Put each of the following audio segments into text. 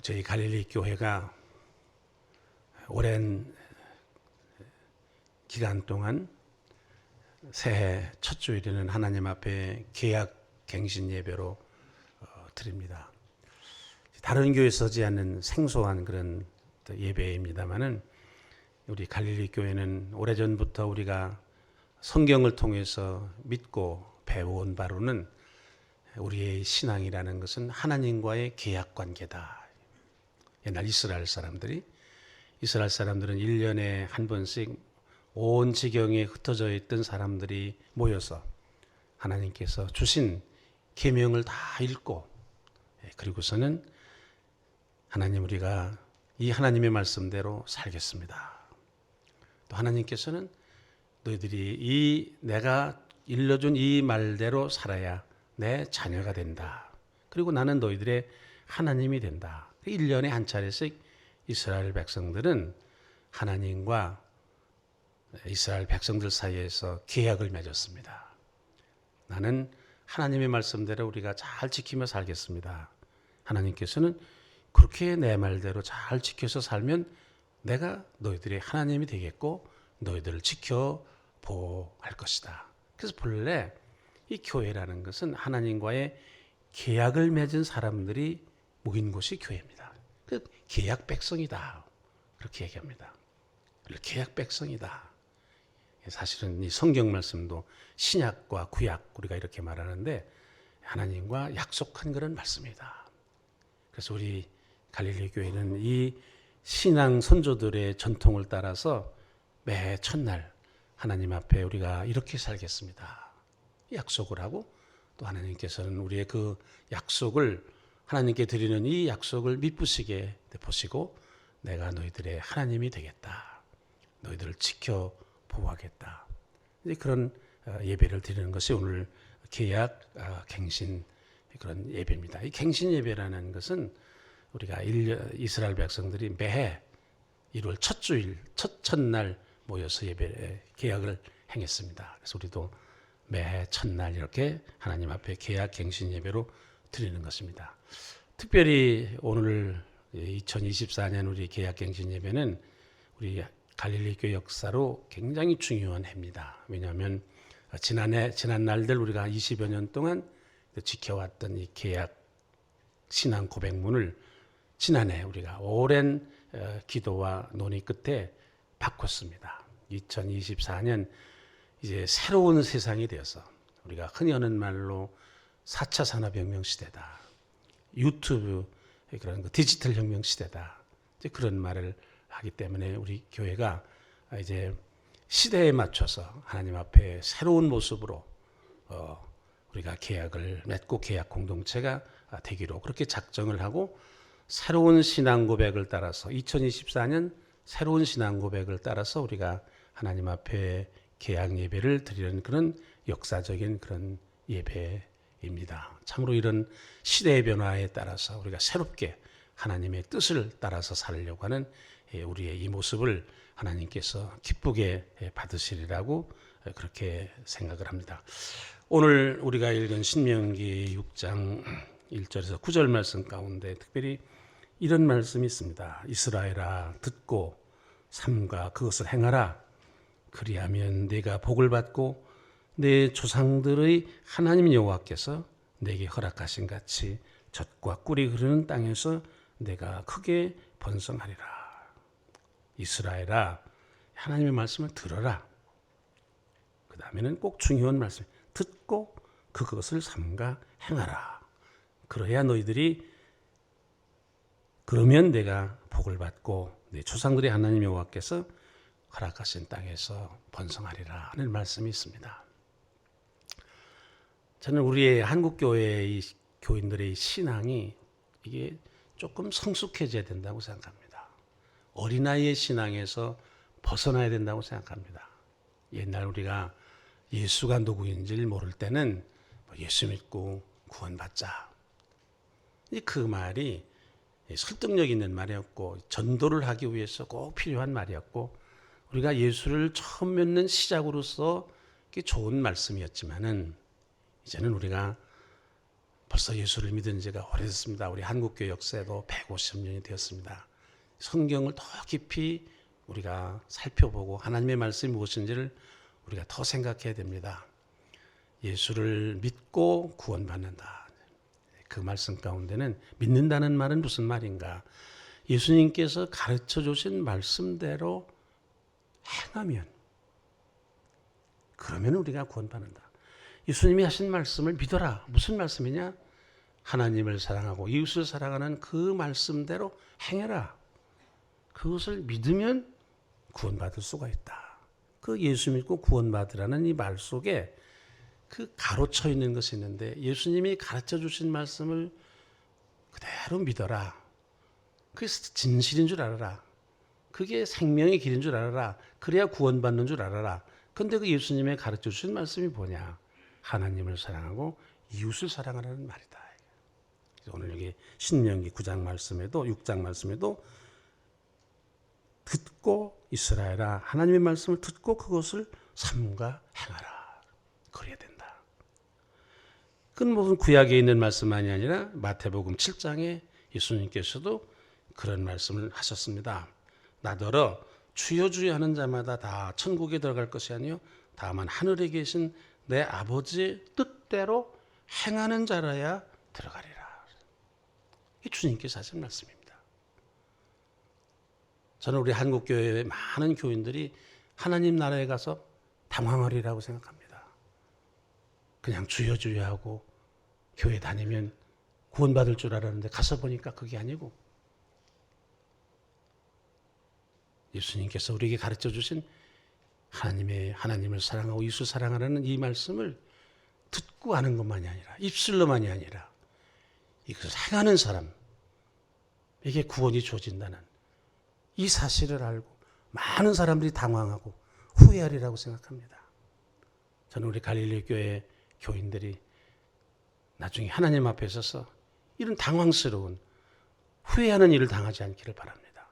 저희 갈릴리 교회가 오랜 기간 동안 새해 첫 주일에는 하나님 앞에 개약 갱신 예배로 드립니다. 다른 교회에 서지 않는 생소한 그런 예배입니다만은 우리 갈릴리 교회는 오래전부터 우리가 성경을 통해서 믿고 배워온 바로는 우리의 신앙이라는 것은 하나님과의 계약 관계다. 옛날 이스라엘 사람들은 1년에 한 번씩 온 지경에 흩어져 있던 사람들이 모여서 하나님께서 주신 계명을 다 읽고 그리고서는 하나님 우리가 이 하나님의 말씀대로 살겠습니다. 또 하나님께서는 너희들이 내가 일러준 이 말대로 살아야 내 자녀가 된다. 그리고 나는 너희들의 하나님이 된다. 1년에 한 차례씩 이스라엘 백성들은 하나님과 이스라엘 백성들 사이에서 계약을 맺었습니다. 나는 하나님의 말씀대로 우리가 잘 지키며 살겠습니다. 하나님께서는 그렇게 내 말대로 잘 지켜서 살면 내가 너희들의 하나님이 되겠고 너희들을 지켜 보호할 것이다. 그래서 본래 이 교회라는 것은 하나님과의 계약을 맺은 사람들이 모인 곳이 교회입니다. 그 계약 백성이다. 그렇게 얘기합니다. 계약 백성이다. 사실은 이 성경 말씀도 신약과 구약 우리가 이렇게 말하는데 하나님과 약속한 그런 말씀이다. 그래서 우리 갈릴리 교회는 이 신앙 선조들의 전통을 따라서 매 첫날 하나님 앞에 우리가 이렇게 살겠습니다. 약속을 하고 또 하나님께서는 우리의 그 약속을 하나님께 드리는 이 약속을 미쁘시게 보시고 내가 너희들의 하나님이 되겠다. 너희들을 지켜 보호하겠다. 이제 그런 예배를 드리는 것이 오늘 계약 갱신 그런 예배입니다. 이 갱신 예배라는 것은 우리가 이스라엘 백성들이 매해 1월 첫 주일 첫날 모여서 계약을 행했습니다. 그래서 우리도 매해 첫날 이렇게 하나님 앞에 계약 갱신 예배로 드리는 것입니다. 특별히 오늘 2024년 우리 계약 갱신 예배는 우리 갈릴리 교회 역사로 굉장히 중요한 해입니다. 왜냐하면 지난 날들 우리가 20여 년 동안 지켜왔던 이 계약 신앙 고백문을 지난해 우리가 오랜 기도와 논의 끝에 바꿨습니다. 2024년 이제 새로운 세상이 되어서 우리가 흔히 하는 말로 4차 산업혁명 시대다. 유튜브 그런 디지털 혁명 시대다. 이제 그런 말을 하기 때문에 우리 교회가 이제 시대에 맞춰서 하나님 앞에 새로운 모습으로 우리가 계약을 맺고 계약 공동체가 되기로 그렇게 작정을 하고 새로운 신앙 고백을 따라서 2024년 새로운 신앙 고백을 따라서 우리가 하나님 앞에 계약 예배를 드리는 그런 역사적인 그런 예배입니다. 참으로 이런 시대의 변화에 따라서 우리가 새롭게 하나님의 뜻을 따라서 살려고 하는 우리의 이 모습을 하나님께서 기쁘게 받으시리라고 그렇게 생각을 합니다. 오늘 우리가 읽은 신명기 6장 1절에서 9절 말씀 가운데 특별히 이런 말씀이 있습니다. 이스라엘아 듣고 삼가 그것을 행하라. 그리하면 네가 복을 받고 내 조상들의 하나님 여호와께서 네게 허락하신 같이 젖과 꿀이 흐르는 땅에서 내가 크게 번성하리라. 이스라엘아 하나님의 말씀을 들어라. 그 다음에는 꼭 중요한 말씀 듣고 그것을 삼가 행하라. 그러면 내가 복을 받고 내 조상들의 하나님 여호와께서 허락하신 땅에서 번성하리라 하는 말씀이 있습니다. 저는 우리의 한국교회의 교인들의 신앙이 이게 조금 성숙해져야 된다고 생각합니다. 어린아이의 신앙에서 벗어나야 된다고 생각합니다. 옛날 우리가 예수가 누구인지를 모를 때는 예수 믿고 구원받자. 그 말이 설득력 있는 말이었고 전도를 하기 위해서 꼭 필요한 말이었고 우리가 예수를 처음 믿는 시작으로서 좋은 말씀이었지만은 이제는 우리가 벌써 예수를 믿은 지가 오래됐습니다. 우리 한국교회 역사에도 150년이 되었습니다. 성경을 더 깊이 우리가 살펴보고 하나님의 말씀이 무엇인지를 우리가 더 생각해야 됩니다. 예수를 믿고 구원받는다. 그 말씀 가운데는 믿는다는 말은 무슨 말인가? 예수님께서 가르쳐 주신 말씀대로 행하면, 그러면 우리가 구원받는다. 예수님이 하신 말씀을 믿어라. 무슨 말씀이냐? 하나님을 사랑하고 이웃을 사랑하는 그 말씀대로 행해라. 그것을 믿으면 구원받을 수가 있다. 그 예수 믿고 구원받으라는 이 말 속에 그 가로쳐 있는 것이 있는데, 예수님이 가르쳐 주신 말씀을 그대로 믿어라. 그게 진실인 줄 알아라. 그게 생명의 길인 줄 알아라. 그래야 구원받는 줄 알아라. 근데 그 예수님의 가르쳐 주신 말씀이 뭐냐? 하나님을 사랑하고 이웃을 사랑하라는 말이다. 오늘 여기 신명기 9장 말씀에도 6장 말씀에도 듣고 이스라엘아, 하나님의 말씀을 듣고 그것을 삼가 행하라. 그래야 된다. 그건 무슨 구약에 있는 말씀만이 아니라 마태복음 7장에 예수님께서도 그런 말씀을 하셨습니다. 나더러 주여 주여 하는 자마다 다 천국에 들어갈 것이 아니요 다만 하늘에 계신 내 아버지의 뜻대로 행하는 자라야 들어가리라. 이 주님께서 하신 말씀입니다. 저는 우리 한국교회의 많은 교인들이 하나님 나라에 가서 당황하리라고 생각합니다. 그냥 주여 주여 하고 교회 다니면 구원받을 줄 알았는데 가서 보니까 그게 아니고, 예수님께서 우리에게 가르쳐 주신 하나님을 사랑하고 이웃을 사랑하라는 이 말씀을 듣고 하는 것만이 아니라, 입술로만이 아니라 이것을 행하는 사람에게 구원이 주어진다는 이 사실을 알고 많은 사람들이 당황하고 후회하리라고 생각합니다. 저는 우리 갈릴리 교회 교인들이 나중에 하나님 앞에 서서 이런 당황스러운 후회하는 일을 당하지 않기를 바랍니다.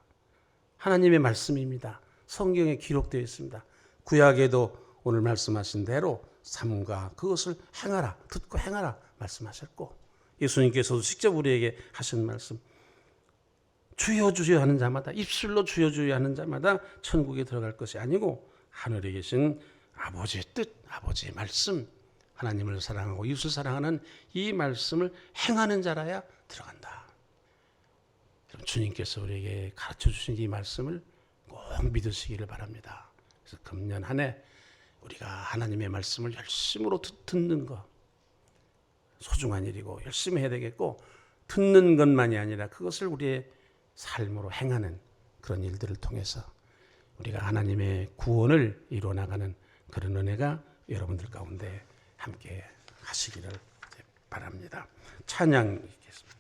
하나님의 말씀입니다. 성경에 기록되어 있습니다. 구약에도 오늘 말씀하신 대로 삼가 그것을 행하라, 듣고 행하라 말씀하셨고, 예수님께서도 직접 우리에게 하신 말씀, 주여 주여 하는 자마다, 입술로 주여 주여 하는 자마다 천국에 들어갈 것이 아니고 하늘에 계신 아버지의 뜻, 아버지의 말씀, 하나님을 사랑하고 이웃을 사랑하는 이 말씀을 행하는 자라야 들어간다. 그럼 주님께서 우리에게 가르쳐 주신 이 말씀을 꼭 믿으시기를 바랍니다. 그래서 금년 한 해 우리가 하나님의 말씀을 열심으로 듣는 것, 소중한 일이고 열심히 해야 되겠고, 듣는 것만이 아니라 그것을 우리의 삶으로 행하는 그런 일들을 통해서 우리가 하나님의 구원을 이루어나가는 그런 은혜가 여러분들 가운데 함께 하시기를 바랍니다. 찬양 읽겠습니다.